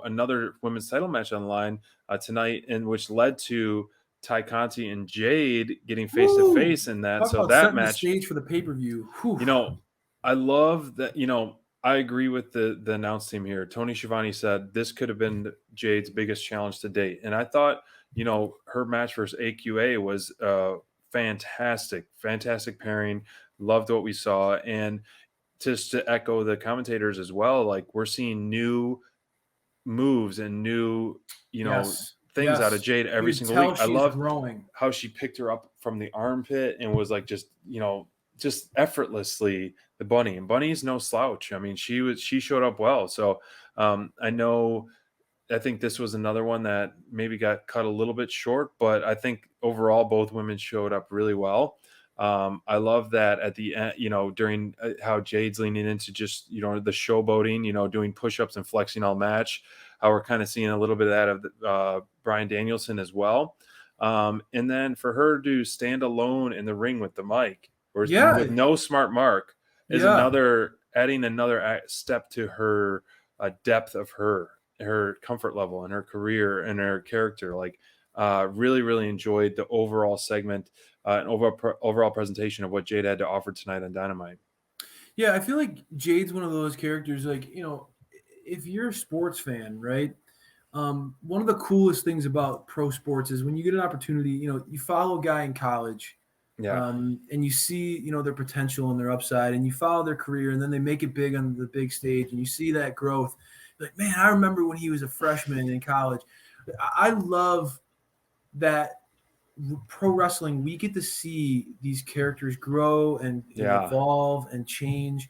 another women's title match on the line tonight, and which led to Ty Conti and Jade getting face to face in that. Talk So about that setting the match, stage for the pay-per-view. I love that. I agree with the announce team here. Tony Schiavone said this could have been Jade's biggest challenge to date, and I thought, her match versus AQA was fantastic pairing. Loved what we saw, and just to echo the commentators as well, like we're seeing new moves and new, things out of Jade every single week. I love growing. how she picked her up from the armpit and was like just effortlessly the bunny. And Bunny's no slouch. I mean, she showed up well. So I think this was another one that maybe got cut a little bit short, but I think overall both women showed up really well. I love that at the end, during how Jade's leaning into just, the showboating, doing push-ups and flexing all match, how we're kind of seeing a little bit of that of Bryan Danielson as well. And then for her to stand alone in the ring with the mic or with no smart mark is adding another step to her depth of her comfort level and her career and her character. Like, really, really enjoyed the overall segment and overall presentation of what Jade had to offer tonight on Dynamite. Yeah, I feel like Jade's one of those characters, like, if you're a sports fan, right? One of the coolest things about pro sports is when you get an opportunity, you follow a guy in college, and you see, their potential and their upside, and you follow their career, and then they make it big on the big stage, and you see that growth. Like, man, I remember when he was a freshman in college. I love that pro wrestling, we get to see these characters grow and evolve and change.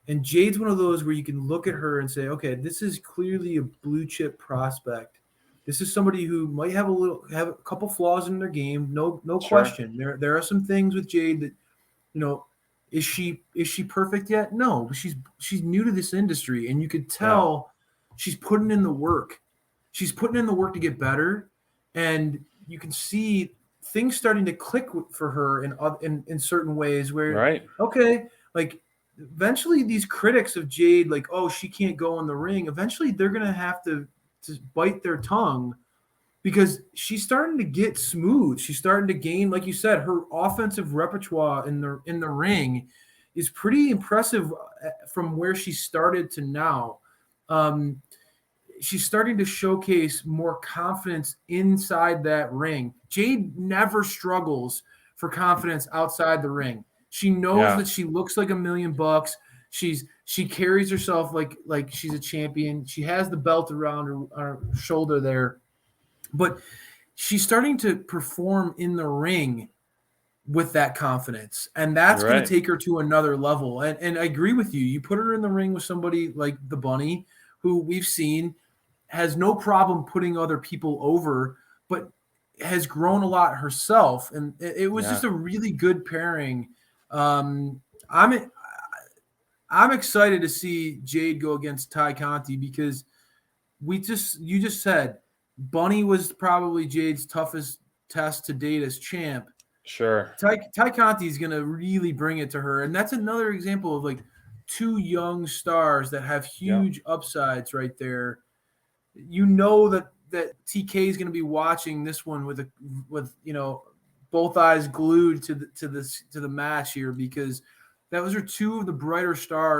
And Jade's one of those where you can look at her and say, okay, this is clearly a blue chip prospect. This is somebody who might have a couple flaws in their game. No question. There are some things with Jade that, is she perfect yet? No, but she's new to this industry, and you could tell she's putting in the work. She's putting in the work to get better, and you can see things starting to click for her in certain ways where, okay, like eventually these critics of Jade, like, oh, she can't go in the ring. Eventually they're going to have to bite their tongue because she's starting to get smooth. She's starting to gain, like you said, her offensive repertoire in the ring is pretty impressive from where she started to now. She's starting to showcase more confidence inside that ring. Jade never struggles for confidence outside the ring. She knows that she looks like $1 million. She carries herself like she's a champion. She has the belt around her shoulder there, but she's starting to perform in the ring with that confidence, and that's going to take her to another level. And I agree with you. You put her in the ring with somebody like the Bunny, who we've seen has no problem putting other people over, but has grown a lot herself. And it was just a really good pairing. I'm excited to see Jade go against Ty Conti because you just said Bunny was probably Jade's toughest test to date as champ. Sure. Ty Conti is going to really bring it to her. And that's another example of like two young stars that have huge upsides right there. That TK is going to be watching this one with both eyes glued to the match here, because those are two of the brighter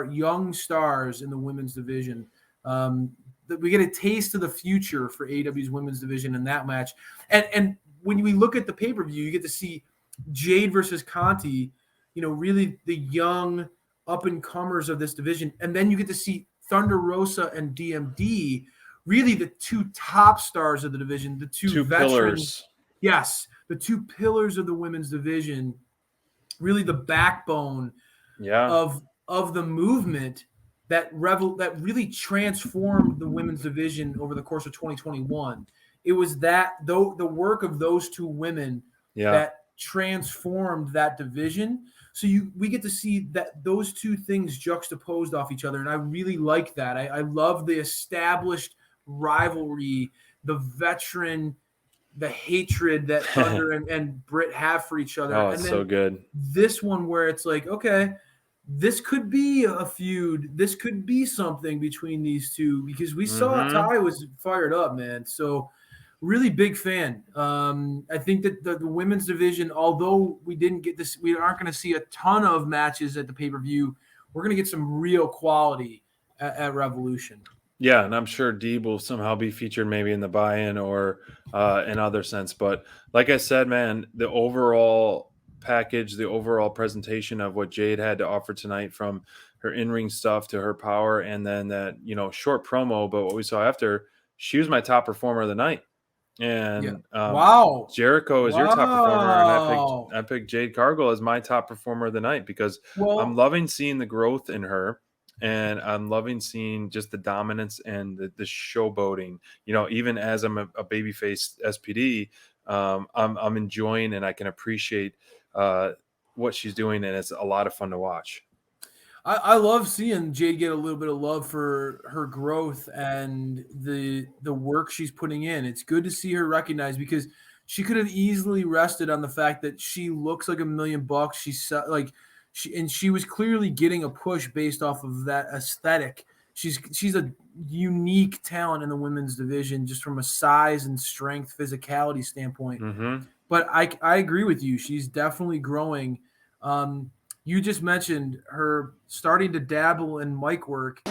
young stars in the women's division. That we get a taste of the future for AEW's women's division in that match. And when we look at the pay-per-view, you get to see Jade versus Conti, really the young up-and-comers of this division. And then you get to see Thunder Rosa and DMD, really the two top stars of the division, the two veterans. Pillars. Yes, the two pillars of the women's division, really the backbone of the movement that really transformed the women's division over the course of 2021. It was the work of those two women that transformed that division. So we get to see that those two things juxtaposed off each other, and I really like that. I love the established rivalry, the veteran, the hatred that Thunder and Britt have for each other. Oh, it's so good. This one where it's like, okay, this could be a feud. This could be something between these two because we saw Mhm. Ty was fired up, man. So really big fan. I think that the women's division, although we didn't get this, we aren't going to see a ton of matches at the pay per view. We're going to get some real quality at Revolution. Yeah, and I'm sure Deeb will somehow be featured maybe in the buy-in or in other sense. But like I said, man, the overall package, the overall presentation of what Jade had to offer tonight, from her in-ring stuff to her power, and then that short promo. But what we saw after, she was my top performer of the night. Yeah. And Wow. Jericho is your top performer, and Wow. I picked Jade Cargill as my top performer of the night because I'm Well, loving seeing the growth in her, and I'm loving seeing just the dominance and the showboating. Even as I'm a babyface SPD, I'm enjoying and I can appreciate uh, what she's doing, and it's a lot of fun to watch. I love seeing Jade get a little bit of love for her growth and the work she's putting in. It's good to see her recognized because she could have easily rested on the fact that she looks like $1,000,000. She was clearly getting a push based off of that aesthetic. She's a unique talent in the women's division just from a size and strength, physicality standpoint. Hmm. But I agree with you. She's definitely growing. You just mentioned her starting to dabble in mic work.